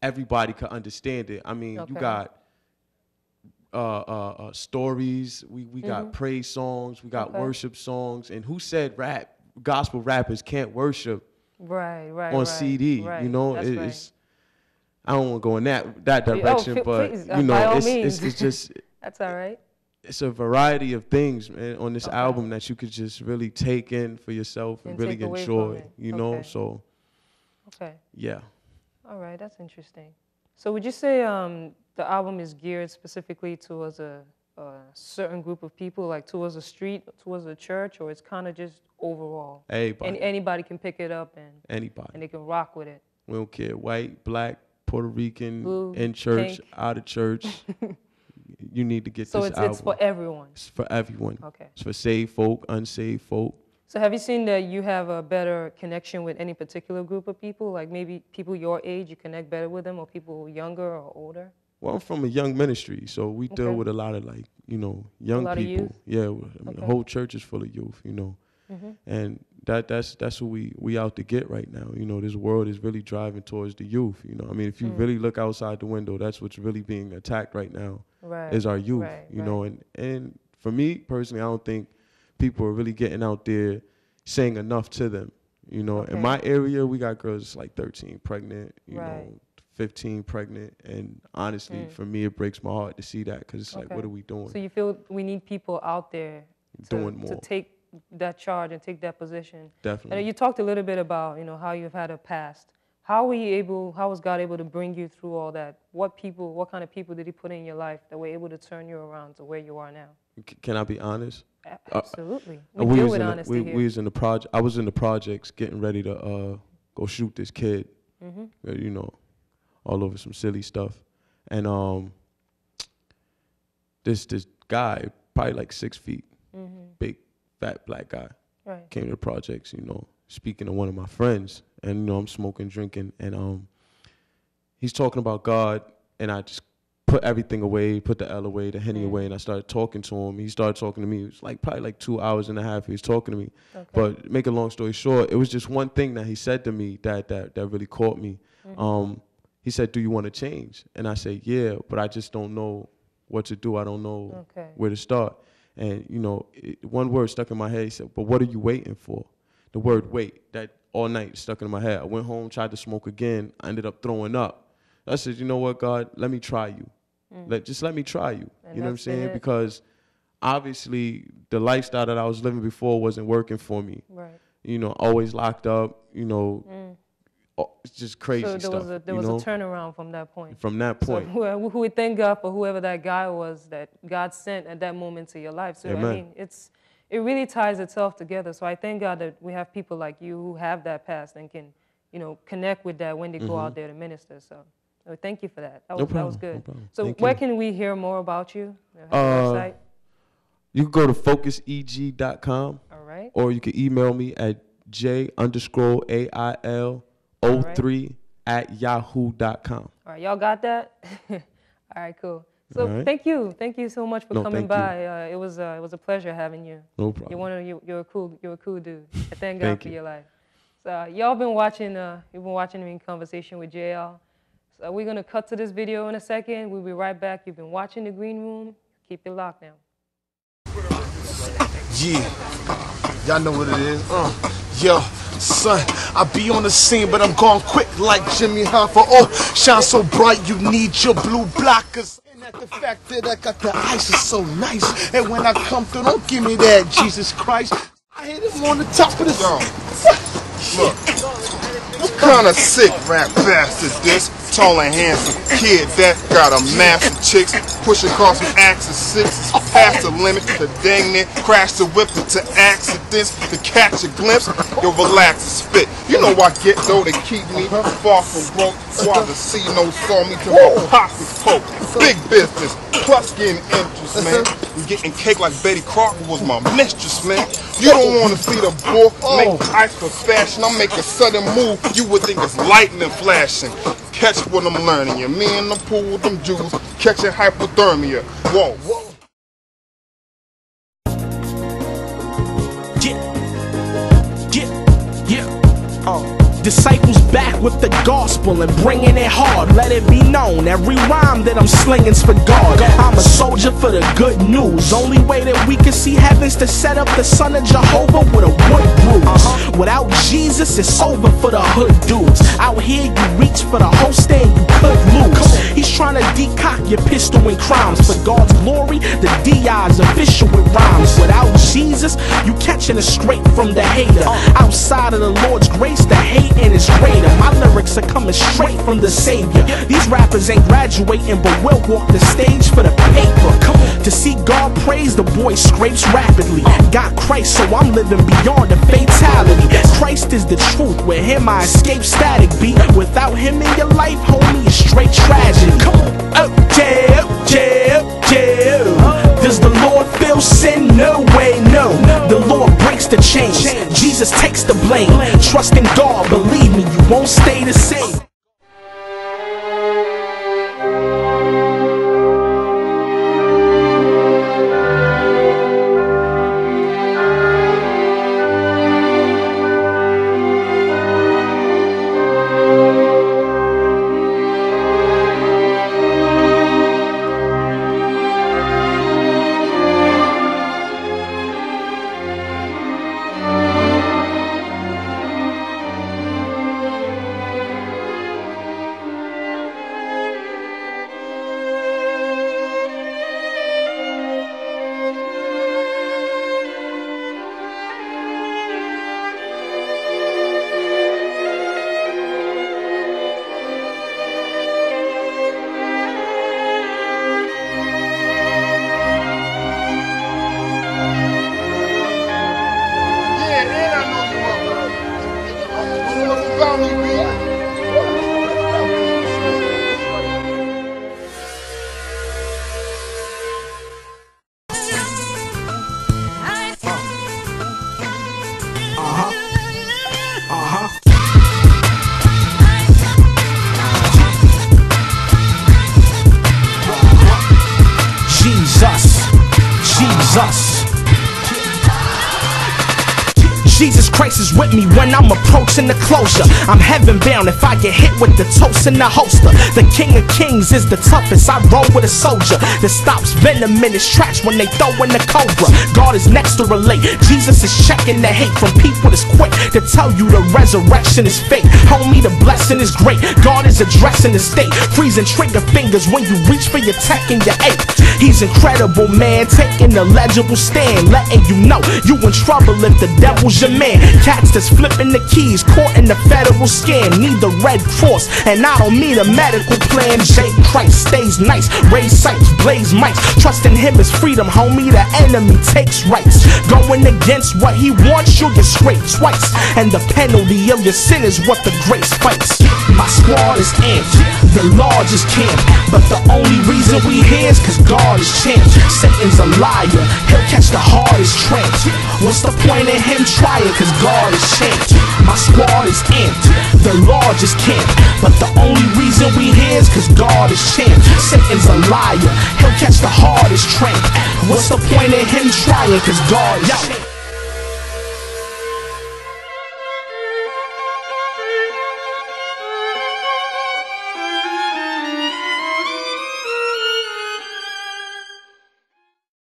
everybody can understand it. I mean, you got stories, we got praise songs, we got worship songs. And who said gospel rappers can't worship on CD? Right. You know, it's I don't want to go in that direction, but please, you know, it's just that's all right. It's a variety of things, man, on this album that you could just really take in for yourself and really enjoy, you know? So, yeah. All right, that's interesting. So would you say the album is geared specifically towards a certain group of people, like towards a street, towards a church, or it's kind of just overall? Anybody can pick it up and they can rock with it. We don't care, white, black, Puerto Rican, blue, in church, pink. out of church. You need to get this album. So it's for everyone? It's for everyone. Okay. It's for saved folk, unsaved folk. So have you seen that you have a better connection with any particular group of people? Like maybe people your age, you connect better with them, or people younger or older? Well, I'm from a young ministry, so we deal with a lot of, like, you know, young people. Youth? Yeah, I mean, the whole church is full of youth, you know. And that's what we out to get right now. You know, this world is really driving towards the youth, you know. I mean, if you really look outside the window, that's what's really being attacked right now, is our youth, you know. And for me, personally, I don't think people are really getting out there saying enough to them, you know. In my area, we got girls like 13 pregnant, you know, 15 pregnant. And honestly, for me, it breaks my heart to see that, because it's like, what are we doing? So you feel we need people out there doing more, to take that charge and take that position. Definitely. And you talked a little bit about, you know, how you've had a past. How was God able to bring you through all that? What kind of people did He put in your life that were able to turn you around to where you are now? Can I be honest? Absolutely. We deal with honesty here. We was in the project. I was in the projects getting ready to go shoot this kid. You know, all over some silly stuff. And this guy, probably like 6 feet, big, fat black guy, came to the projects, you know. speaking to one of my friends, and you know, I'm smoking, drinking, and he's talking about God, and I just put everything away, put the L away, the Henny away, and I started talking to him. He started talking to me. It was like probably like 2 hours and a half he was talking to me. Okay. But make a long story short, it was just one thing that he said to me that really caught me. He said, "Do you want to change?" And I said, "Yeah, but I just don't know what to do. I don't know where to start." And you know, one word stuck in my head. He said, "But what are you waiting for?" The word "wait," that all night stuck in my head. I went home, tried to smoke again. I ended up throwing up. I said, "You know what, God? Let me try you. Just let me try you." And you know what I'm saying? Because obviously the lifestyle that I was living before wasn't working for me. Right. You know, always locked up, you know, it's just crazy stuff. So there was a turnaround from that point. From that point. So we thank God for whoever that guy was that God sent at that moment to your life. So Amen. I mean, it really ties itself together. So I thank God that we have people like you who have that past and can, you know, connect with that when they go out there to minister. So thank you for that. That was good. No so where can we hear more about you? Website? You can go to focuseg.com. All right. Or you can email me at j_AIL03@yahoo.com. All right, y'all got that? All right, cool. So thank you so much for coming by. It was a pleasure having you. No problem. You're a cool dude. I thank God for your life. So y'all been watching you've been watching me in conversation with J-ail. So we're gonna cut to this video in a second. We'll be right back. You've been watching The Green Room. Keep it locked now. Yeah, y'all know what it is. Yo, son, I be on the scene, but I'm going quick like Jimmy Hoffa. Oh, shine so bright, you need your blue blockers. And that the fact that I got the ice is so nice. And when I come through, don't give me that, Jesus Christ. I hit him on the top of the Yo, look, what kind of sick rap bastard this? Tall and handsome kid that got a mass of chicks, pushing cars from Axis 6, past the limit, the dang near, crash the whip into accidents, to catch a glimpse, yo relax and spit. You know I get though, they keep me far from broke, while the C-No saw me to my pockets poke. Big business, plus getting interest, man. And getting cake like Betty Crocker was my mistress, man. You don't want to see the bull make ice for fashion. I make a sudden move, you would think it's lightning flashing. Catch what I'm learning, yeah. Me in the pool with them Jews, catching hypothermia. Whoa, whoa. Disciples back with the gospel and bringing it hard. Let it be known, every rhyme that I'm slinging's for God. I'm a soldier for the good news. Only way that we can see heaven's to set up the son of Jehovah with a wood bruise. Without Jesus, it's over for the hood dudes. Out here, you reach for the holster and you could lose. He's trying to decock your pistol and crimes. For God's glory, the DI's official with rhymes. Without Jesus, you catching it straight from the hater. Outside of the Lord's grace, the hate and it's greater. My lyrics are coming straight from the Savior. These rappers ain't graduating, but will walk the stage for the paper. To see God praise, the boy scrapes rapidly. Got Christ, so I'm living beyond the fatality. Christ is the truth, with him I escape static beat. Without him in your life, homie, it's straight tragedy. Come on, does the Lord feel sin? No way, no. The Lord breaks the chains. Jesus takes the blame. Trust in God, believe me, you won't stay the same. us. Jesus Christ is with me when I'm approaching the closure. I'm heaven bound if I get hit with the toast in the holster. The King of Kings is the toughest. I roll with a soldier that stops venom in his tracks when they throw in the cobra. God is next to relate. Jesus is checking the hate from people that's quick to tell you the resurrection is fake. Homie, the blessing is great. God is addressing the state, freezing trigger fingers when you reach for your tech and your ape. He's incredible, man, taking a legible stand, letting you know you in trouble if the devil's your man. Cats that's flipping the keys, caught in the federal scam. Need the Red Cross, and I don't need a medical plan. J. Christ stays nice, raise sights, blaze mics. Trusting him is freedom, homie, the enemy takes rights. Going against what he wants, you'll get scraped twice. And the penalty of your sin is what the grace fights. My squad is amped, the largest camp, but the only reason we here is cause God is champ. Satan's a liar, he'll catch the hardest tramp. What's the point in him trying? Cause God is champ. My squad is amped, the largest camp, but the only reason we here is cause God is champ. Satan's a liar, he'll catch the hardest tramp. What's the point in him trying? Cause God is champ.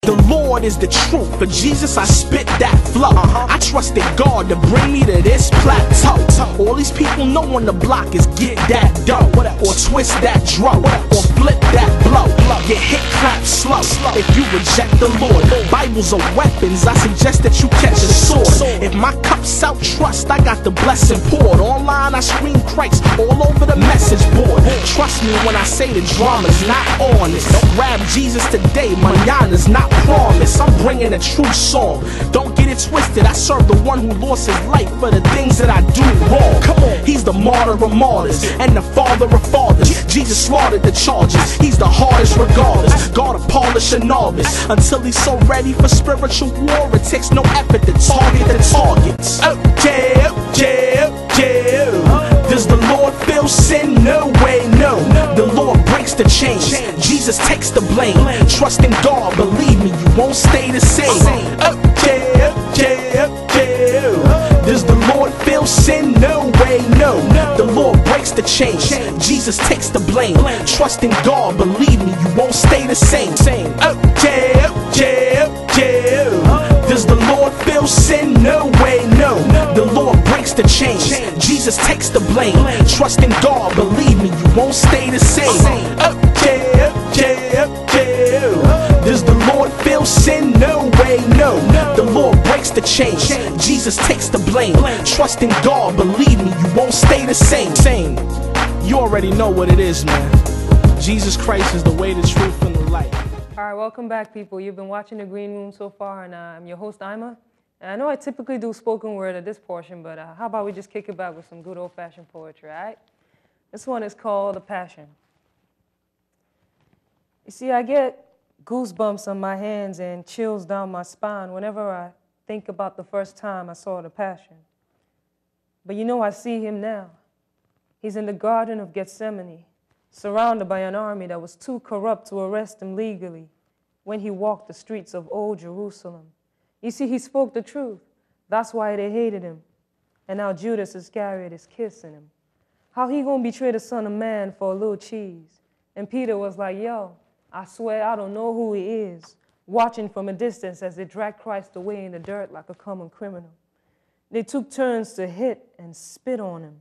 The Lord is the truth, for Jesus I spit that flow. I trusted God to bring me to this plateau. All these people know on the block is get that dough, or twist that drum, or flip that blow. Get hit, clap slow if you reject the Lord. Bibles are weapons, I suggest that you catch a sword. If my cup's out trust, I got the blessing poured. Online I scream Christ all over the message board. Trust me when I say the drama's not honest. Grab Jesus today, mañana's not promise. I'm bringing a true song, don't get it twisted. I serve the one who lost his life for the things that I do wrong. Come on, he's the martyr of martyrs and the father of fathers. Jesus slaughtered the charges, he's the hardest regardless. God to polish a novice until he's so ready for spiritual war. It takes no effort to target the targets. Oh yeah, yeah, yeah. Does the Lord feel sin? No way, no. The Lord breaks the chains, Jesus takes the blame. Trust in God, believe me, you won't stay the same. Oh yeah, yeah, yeah. Does the Lord feel sin? No way, no. The Lord breaks the chains, Jesus takes the blame. Trust in God, believe me, you won't stay the same. Oh yeah, yeah, yeah. Does the Lord feel sin? No way, no. The Lord breaks the chains, Jesus takes the blame. Trust in God, believe me, you won't stay the same. Oh yeah, yeah, yeah. Does the Lord feel sin? No way, no. The Lord breaks the chains, Jesus takes the blame. Trust in God, believe me, you won't stay the same. You already know what it is, man. Jesus Christ is the way, the truth, and the light. All right, welcome back, people. You've been watching The Green Room so far, and I'm your host, Aima. And I know I typically do spoken word at this portion, but how about we just kick it back with some good old-fashioned poetry, all right? This one is called The Passion. You see, I get goosebumps on my hands and chills down my spine whenever I think about the first time I saw the Passion. But you know, I see him now. He's in the Garden of Gethsemane, surrounded by an army that was too corrupt to arrest him legally when he walked the streets of old Jerusalem. You see, he spoke the truth. That's why they hated him. And now Judas Iscariot is kissing him. How he gonna betray the Son of Man for a little cheese? And Peter was like, yo, I swear I don't know who he is, watching from a distance as they dragged Christ away in the dirt like a common criminal. They took turns to hit and spit on him.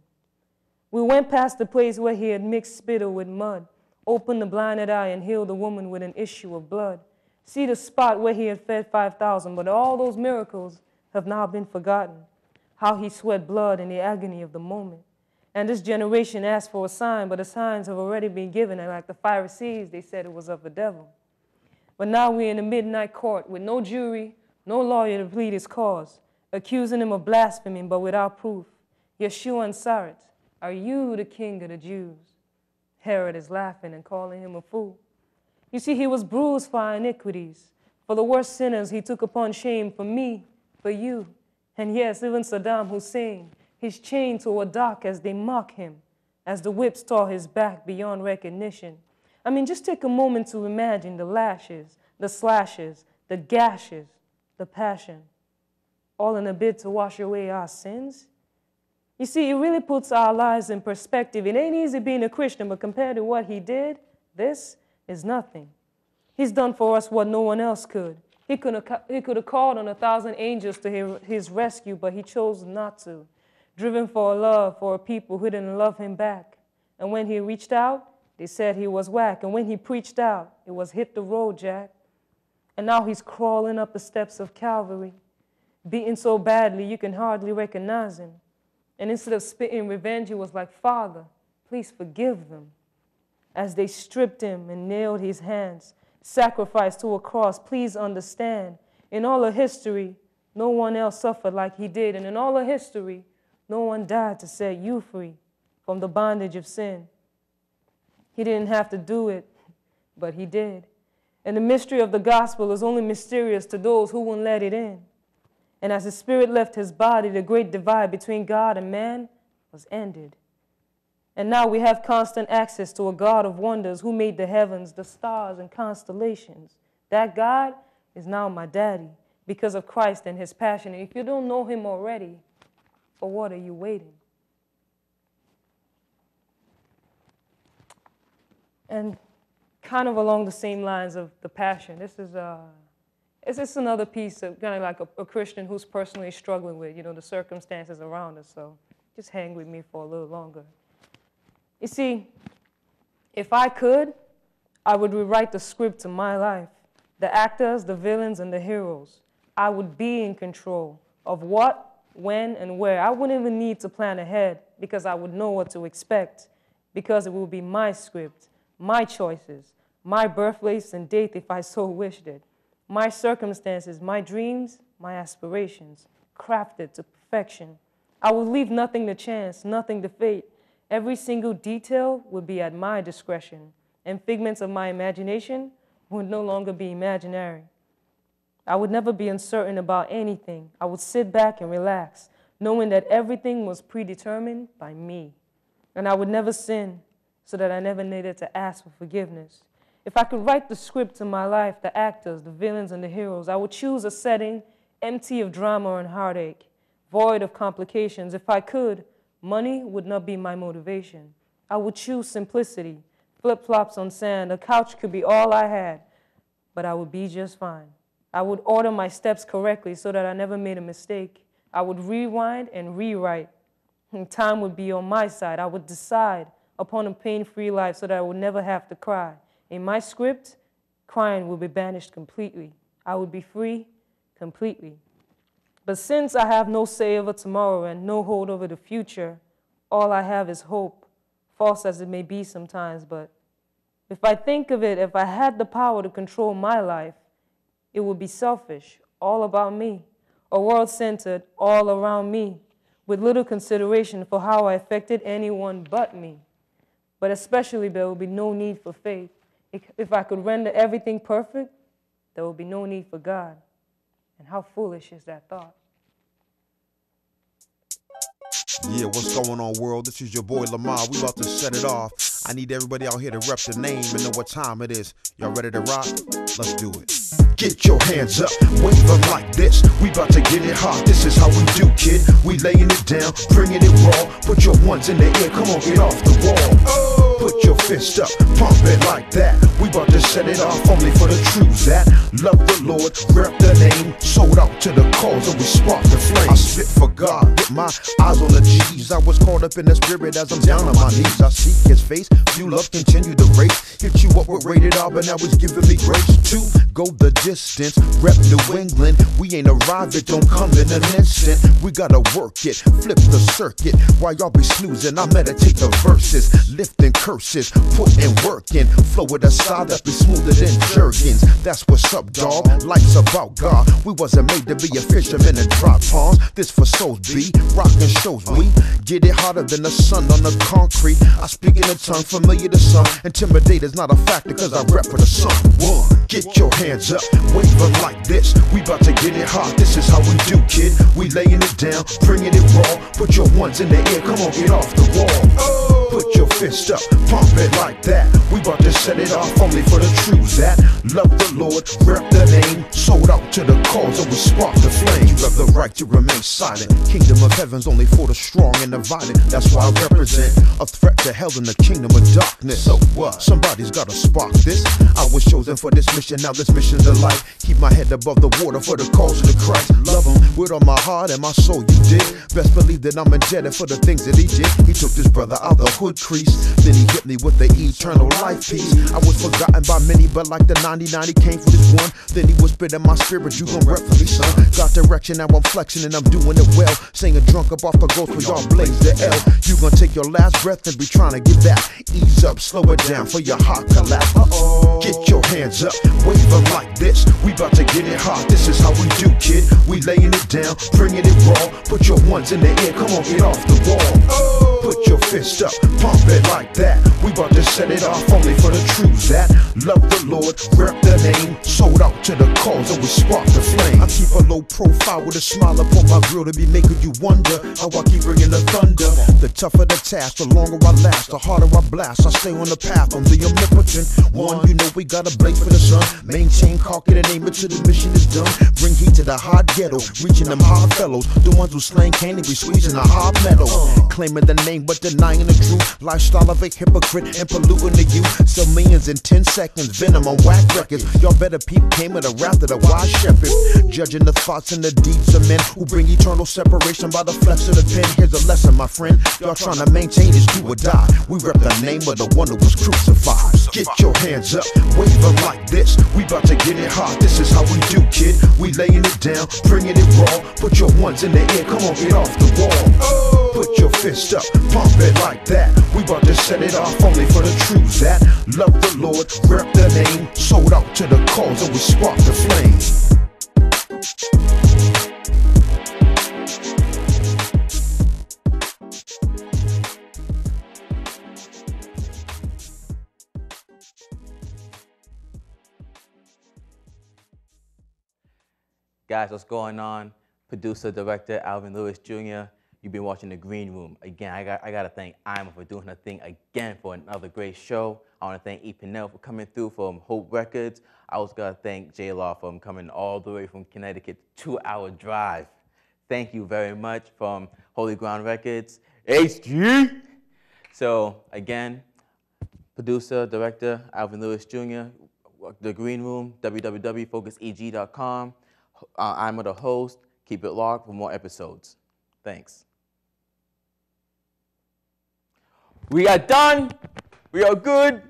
We went past the place where he had mixed spittle with mud, opened the blinded eye and healed a woman with an issue of blood. See the spot where he had fed 5,000, but all those miracles have now been forgotten. How he sweat blood in the agony of the moment. And this generation asked for a sign, but the signs have already been given, and like the Pharisees, they said it was of the devil. But now we're in the midnight court with no jury, no lawyer to plead his cause, accusing him of blaspheming, but without proof. Yeshua and Sarat, are you the king of the Jews? Herod is laughing and calling him a fool. You see, he was bruised for our iniquities. For the worst sinners, he took upon shame for me, for you. And yes, even Saddam Hussein, he's chained to a dock as they mock him, as the whips tore his back beyond recognition. I mean, just take a moment to imagine the lashes, the slashes, the gashes, the passion, all in a bid to wash away our sins? You see, it really puts our lives in perspective. It ain't easy being a Christian, but compared to what he did, this is nothing. He's done for us what no one else could. He could have called on 1,000 angels to his rescue, but he chose not to. Driven for a love for a people who didn't love him back. And when he reached out, they said he was whack. And when he preached out, it was hit the road, Jack. And now he's crawling up the steps of Calvary, beaten so badly you can hardly recognize him. And instead of spitting revenge, he was like, Father, please forgive them. As they stripped him and nailed his hands, sacrificed to a cross, please understand, in all of history, no one else suffered like he did. And in all of history, no one died to set you free from the bondage of sin. He didn't have to do it, but he did. And the mystery of the gospel is only mysterious to those who won't let it in. And as his spirit left his body, the great divide between God and man was ended. And now we have constant access to a God of wonders who made the heavens, the stars, and constellations. That God is now my daddy because of Christ and his passion. And if you don't know him already, for what are you waiting? And kind of along the same lines of the passion, this is another piece of kind of like a Christian who's personally struggling with, the circumstances around us. So just hang with me for a little longer. You see, if I could, I would rewrite the script to my life. The actors, the villains, and the heroes. I would be in control of what, when, and where. I wouldn't even need to plan ahead because I would know what to expect, because it would be my script, my choices, my birthplace and date if I so wished it, my circumstances, my dreams, my aspirations, crafted to perfection. I would leave nothing to chance, nothing to fate. Every single detail would be at my discretion, and figments of my imagination would no longer be imaginary. I would never be uncertain about anything. I would sit back and relax, knowing that everything was predetermined by me. And I would never sin, so that I never needed to ask for forgiveness. If I could write the script to my life, the actors, the villains, and the heroes, I would choose a setting empty of drama and heartache, void of complications. If I could, money would not be my motivation. I would choose simplicity, flip-flops on sand. A couch could be all I had, but I would be just fine. I would order my steps correctly so that I never made a mistake. I would rewind and rewrite. And time would be on my side. I would decide upon a pain-free life so that I would never have to cry. In my script, crying would be banished completely. I would be free completely. But since I have no say over tomorrow and no hold over the future, all I have is hope, false as it may be sometimes. But if I think of it, if I had the power to control my life, it would be selfish, all about me, a world centered all around me, with little consideration for how I affected anyone but me. But especially there would be no need for faith. If I could render everything perfect, there would be no need for God. And how foolish is that thought? Yeah, what's going on, world? This is your boy Lamar. We about to set it off. I need everybody out here to rep the name and know what time it is. Y'all ready to rock? Let's do it. Get your hands up, wave them like this. We about to get it hot, this is how we do, kid. We laying it down, bringing it raw. Put your ones in the air, come on, get off the wall. Put your fist up, pump it like that. We about to set it off only for the truths that love the Lord, rep the name, sold out to the cause, and we spark the flame. I spit for God, with my eyes on the G's. I was caught up in the spirit as I'm down on my knees. I seek his face, fuel up, continue the race. Hit you up with rated R, but now it's giving me grace to go the distance. Rep New England, we ain't arrived, it don't come in an instant. We gotta work it, flip the circuit. While y'all be snoozing, I meditate the verses, lifting curses, putting work in. Flow with a style that be smoother than Jergens. That's what's up, dawg. Life's about God. We wasn't made to be a fisherman and drop palms. This for souls be rockin' shows. We get it hotter than the sun on the concrete. I speak in a tongue familiar to some. Intimidate is not a factor, cause I rep for the sun. One, get your hands up, wave them like this. We about to get it hot, this is how we do, kid. We laying it down, bringing it raw. Put your ones in the air, come on, get off the wall. Put your fist up, pump it like that. We about to set it off only for the true that love the Lord, rep the name, sold out to the cause, it will spark the flame. You have the right to remain silent. Kingdom of heaven's only for the strong and the violent. That's why I represent a threat to hell in the kingdom of darkness. So what? Somebody's gotta spark this. I was chosen for this mission, now this mission's a life. Keep my head above the water for the cause of the Christ. Love him with all my heart and my soul, you did. Best believe that I'm indebted for the things that he did. He took this brother out the hood crease, then he hit me with the eternal life piece. I was forgotten by many, but like the 99, he came for this one. Then he whispered in my spirit, you gon' rep for me, son. Got direction, now I'm flexing and I'm doing it well. Singing drunk up off the ghost where y'all blaze the L. You gon' take your last breath and be trying to get back. Ease up, slow it down for your heart collapse. Get your hands up, wave them like this. We about to get it hot, this is how we do, kid. We laying it down, bringing it raw. Put your ones in the air, come on, get off the wall. Put your fist up, pump it like that. We about to set it off only for the true that love the Lord, rep the name, sold out to the cause, it will spark the flame. I keep a low profile with a smile upon my grill to be making you wonder how I keep bringing the thunder. The tougher the task, the longer I last, the harder I blast. I stay on the path, I'm the omnipotent one. You know we got a blaze for the sun. Maintain cocky and aim it till the mission is done. Bring heat to the hot ghetto, reaching them hard fellows. The ones who slang candy be squeezing the hard metal. Claiming the name but denying the truth. Lifestyle of a hypocrite and polluting the youth. Sell millions in 10 seconds, venom on whack records. Y'all better peep came with a wrath of the wise shepherd. Judging the thoughts and the deeds of men who bring eternal separation by the flex of the pen. Here's a lesson, my friend. Y'all trying to maintain is do or die. We rep the name of the one who was crucified. Get your hands up, wave them like this. We about to get it hot, this is how we do, kid. We laying it down, bringing it raw. Put your ones in the air, come on, get off the wall. Put your fist up, pump it like that. We about to set it off only for the true that love the Lord, rep the name, sold out to the cause, it will spark the flame. Guys, what's going on? Producer, director, Alvin Lewis Jr. You've been watching The Green Room. Again, I got to thank Aima for doing her thing again for another great show. I want to thank Epinero for coming through from Hope Records. I also got to thank J-ail for coming all the way from Connecticut, 2-hour drive. Thank you very much from Holy Ground Records, HG. So again, producer, director, Alvin Lewis Jr., The Green Room, www.focuseg.com. I'm the host. Keep it locked for more episodes. Thanks. We are done. We are good.